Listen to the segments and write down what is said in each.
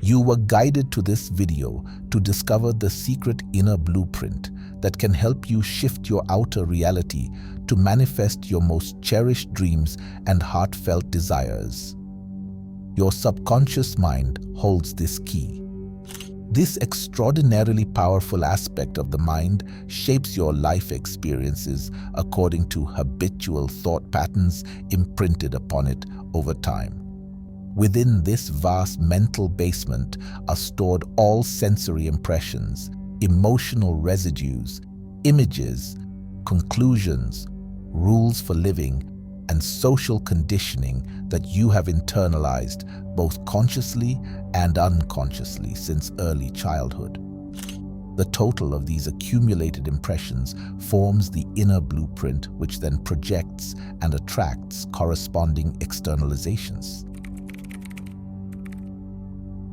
You were guided to this video to discover the secret inner blueprint that can help you shift your outer reality to manifest your most cherished dreams and heartfelt desires. Your subconscious mind holds this key. This extraordinarily powerful aspect of the mind shapes your life experiences according to habitual thought patterns imprinted upon it over time. Within this vast mental basement are stored all sensory impressions, emotional residues, images, conclusions, rules for living, and social conditioning that you have internalized both consciously and unconsciously since early childhood. The total of these accumulated impressions forms the inner blueprint, which then projects and attracts corresponding externalizations.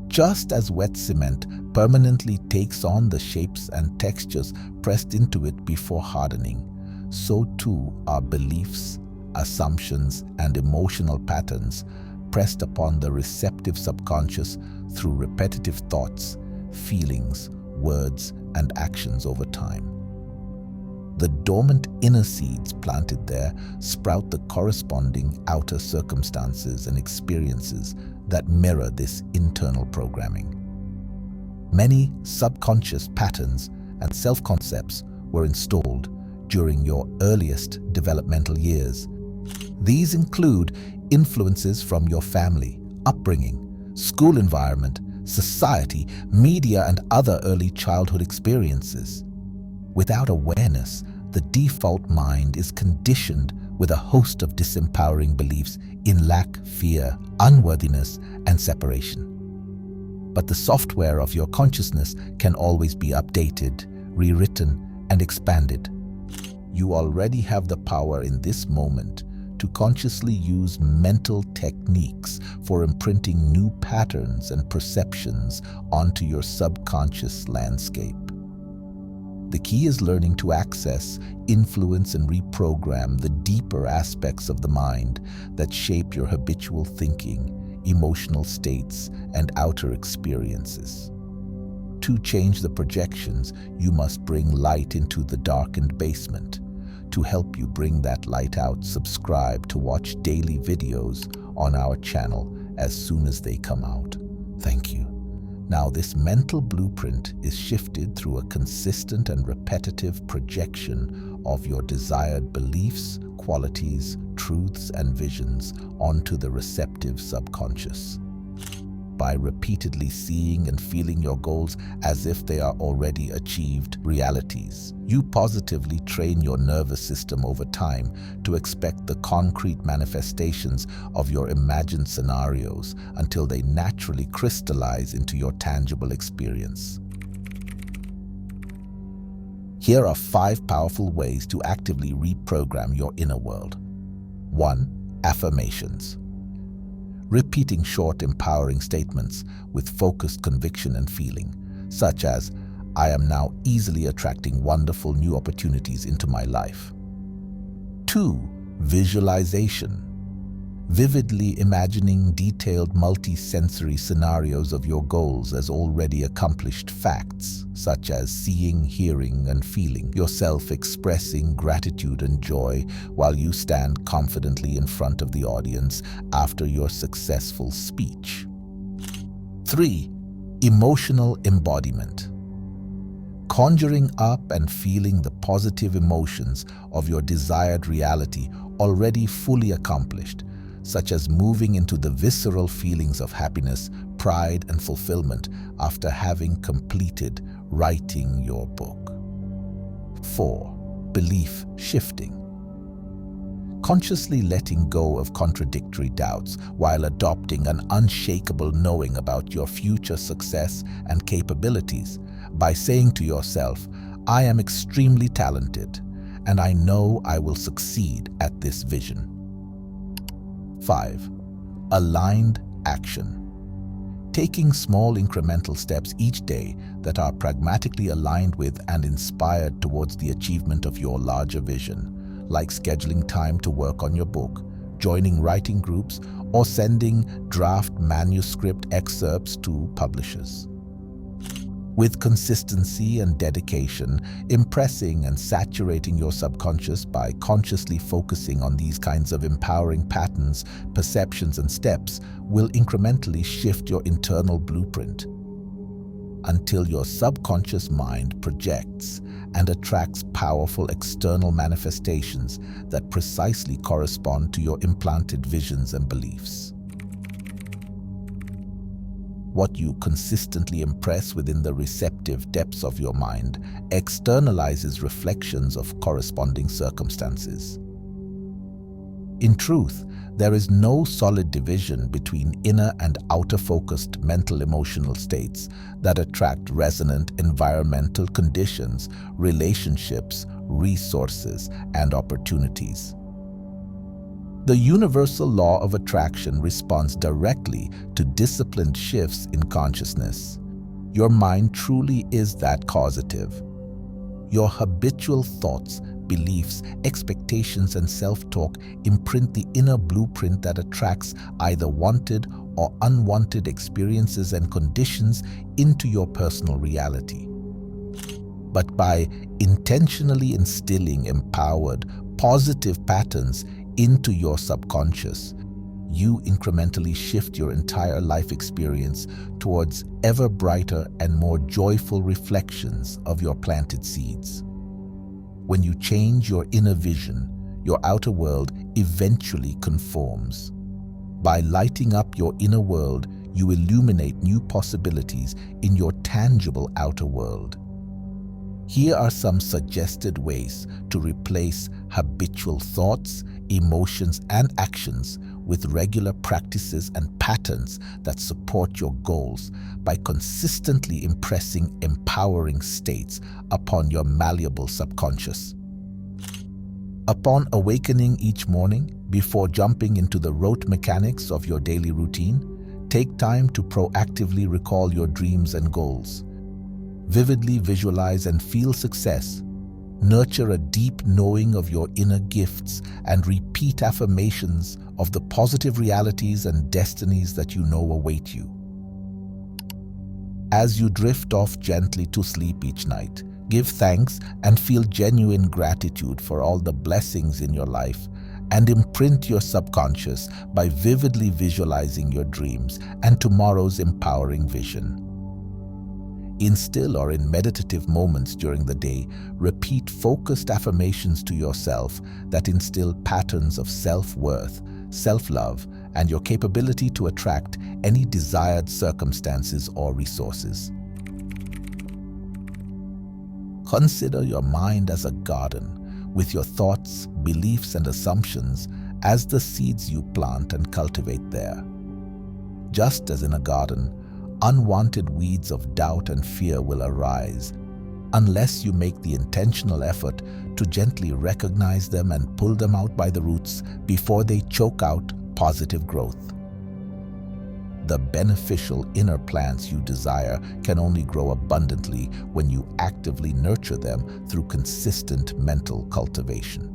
Just as wet cement permanently takes on the shapes and textures pressed into it before hardening, so too are beliefs, assumptions, and emotional patterns pressed upon the receptive subconscious through repetitive thoughts, feelings, words, and actions over time. The dormant inner seeds planted there sprout the corresponding outer circumstances and experiences that mirror this internal programming. Many subconscious patterns and self-concepts were installed during your earliest developmental years. These include influences from your family, upbringing, school environment, society, media, and other early childhood experiences. Without awareness, the default mind is conditioned with a host of disempowering beliefs in lack, fear, unworthiness, and separation. But the software of your consciousness can always be updated, rewritten, and expanded. You already have the power in this moment to consciously use mental techniques for imprinting new patterns and perceptions onto your subconscious landscape. The key is learning to access, influence, and reprogram the deeper aspects of the mind that shape your habitual thinking, emotional states, and outer experiences. To change the projections, you must bring light into the darkened basement. To help you bring that light out, subscribe to watch daily videos on our channel as soon as they come out. Thank you. Now, this mental blueprint is shifted through a consistent and repetitive projection of your desired beliefs, qualities, truths, and visions onto the receptive subconscious. By repeatedly seeing and feeling your goals as if they are already achieved realities, you positively train your nervous system over time to expect the concrete manifestations of your imagined scenarios until they naturally crystallize into your tangible experience. Here are 5 powerful ways to actively reprogram your inner world. 1. Affirmations. Repeating short, empowering statements with focused conviction and feeling, such as, "I am now easily attracting wonderful new opportunities into my life." 2. Visualization. Vividly imagining detailed multi-sensory scenarios of your goals as already accomplished facts, such as seeing, hearing, and feeling yourself expressing gratitude and joy while you stand confidently in front of the audience after your successful speech. 3. Emotional embodiment. Conjuring up and feeling the positive emotions of your desired reality already fully accomplished, such as moving into the visceral feelings of happiness, pride, and fulfillment after having completed writing your book. 4. Belief shifting. Consciously letting go of contradictory doubts while adopting an unshakable knowing about your future success and capabilities by saying to yourself, "I am extremely talented, and I know I will succeed at this vision." 5. Aligned action. Taking small incremental steps each day that are pragmatically aligned with and inspired towards the achievement of your larger vision, like scheduling time to work on your book, joining writing groups, or sending draft manuscript excerpts to publishers. With consistency and dedication, impressing and saturating your subconscious by consciously focusing on these kinds of empowering patterns, perceptions, and steps will incrementally shift your internal blueprint until your subconscious mind projects and attracts powerful external manifestations that precisely correspond to your implanted visions and beliefs. What you consistently impress within the receptive depths of your mind externalizes reflections of corresponding circumstances. In truth, there is no solid division between inner and outer-focused mental emotional states that attract resonant environmental conditions, relationships, resources, and opportunities. The universal law of attraction responds directly to disciplined shifts in consciousness. Your mind truly is that causative. Your habitual thoughts, beliefs, expectations, and self-talk imprint the inner blueprint that attracts either wanted or unwanted experiences and conditions into your personal reality. But by intentionally instilling empowered, positive patterns into your subconscious, you incrementally shift your entire life experience towards ever brighter and more joyful reflections of your planted seeds. When you change your inner vision, your outer world eventually conforms. By lighting up your inner world, you illuminate new possibilities in your tangible outer world. Here are some suggested ways to replace habitual thoughts, emotions, and actions with regular practices and patterns that support your goals by consistently impressing empowering states upon your malleable subconscious. Upon awakening each morning, before jumping into the rote mechanics of your daily routine, take time to proactively recall your dreams and goals. Vividly visualize and feel success. Nurture a deep knowing of your inner gifts and repeat affirmations of the positive realities and destinies that you know await you. As you drift off gently to sleep each night, give thanks and feel genuine gratitude for all the blessings in your life, and imprint your subconscious by vividly visualizing your dreams and tomorrow's empowering vision. Instill or in meditative moments during the day, repeat focused affirmations to yourself that instill patterns of self-worth, self-love, and your capability to attract any desired circumstances or resources. Consider your mind as a garden, with your thoughts, beliefs, and assumptions as the seeds you plant and cultivate there. Just as in a garden, unwanted weeds of doubt and fear will arise unless you make the intentional effort to gently recognize them and pull them out by the roots before they choke out positive growth. The beneficial inner plants you desire can only grow abundantly when you actively nurture them through consistent mental cultivation.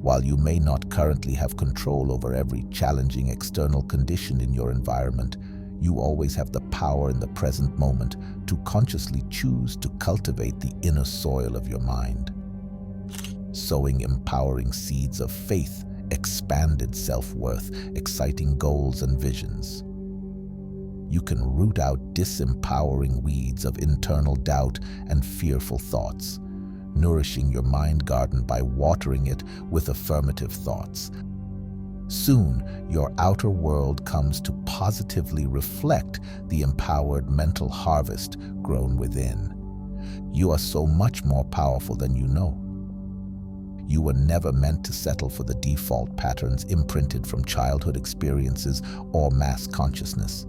While you may not currently have control over every challenging external condition in your environment, you always have the power in the present moment to consciously choose to cultivate the inner soil of your mind. Sowing empowering seeds of faith, expanded self-worth, exciting goals and visions. You can root out disempowering weeds of internal doubt and fearful thoughts, nourishing your mind garden by watering it with affirmative thoughts. Soon, your outer world comes to positively reflect the empowered mental harvest grown within. You are so much more powerful than you know. You were never meant to settle for the default patterns imprinted from childhood experiences or mass consciousness.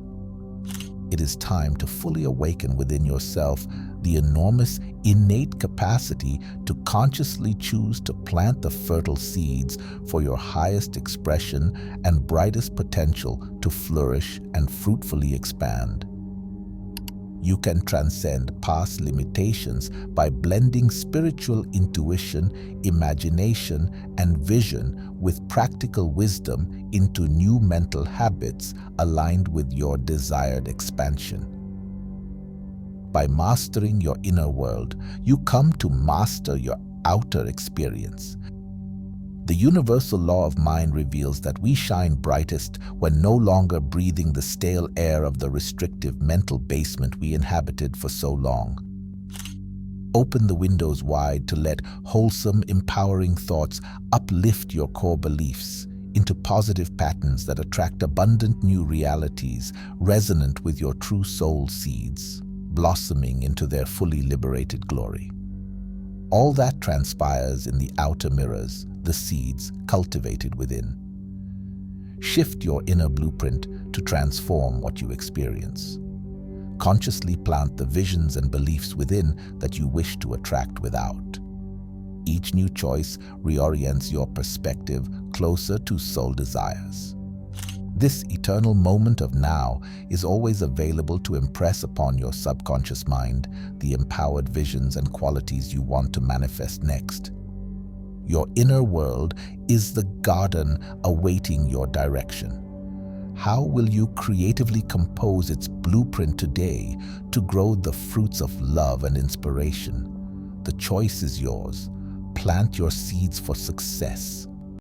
It is time to fully awaken within yourself the enormous innate capacity to consciously choose to plant the fertile seeds for your highest expression and brightest potential to flourish and fruitfully expand. You can transcend past limitations by blending spiritual intuition, imagination, and vision with practical wisdom into new mental habits aligned with your desired expansion. By mastering your inner world, you come to master your outer experience. The universal law of mind reveals that we shine brightest when no longer breathing the stale air of the restrictive mental basement we inhabited for so long. Open the windows wide to let wholesome, empowering thoughts uplift your core beliefs into positive patterns that attract abundant new realities resonant with your true soul seeds, blossoming into their fully liberated glory. All that transpires in the outer mirrors, the seeds cultivated within. Shift your inner blueprint to transform what you experience. Consciously plant the visions and beliefs within that you wish to attract without. Each new choice reorients your perspective closer to soul desires. This eternal moment of now is always available to impress upon your subconscious mind the empowered visions and qualities you want to manifest next. Your inner world is the garden awaiting your direction. How will you creatively compose its blueprint today to grow the fruits of love and inspiration? The choice is yours. Plant your seeds for success.